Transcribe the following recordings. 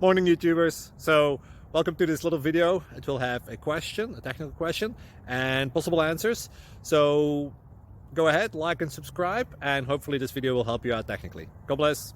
Morning, YouTubers. So welcome to this little video. It will have a question, a technical question, and possible answers. So go ahead, like and subscribe, and hopefully this video will help you out technically. God bless.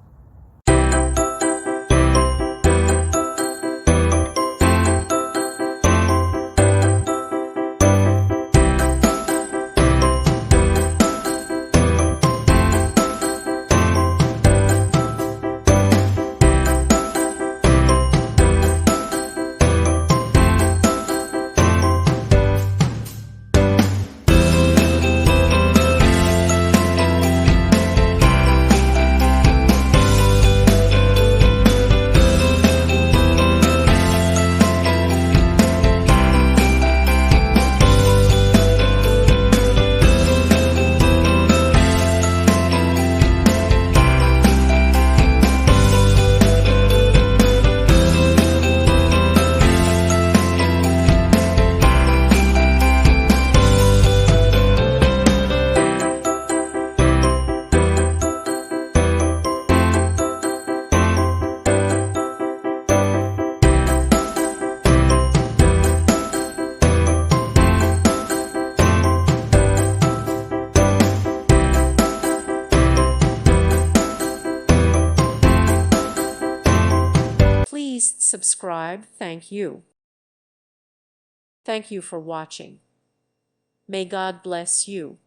Please subscribe. Thank you. Thank you for watching. May God bless you.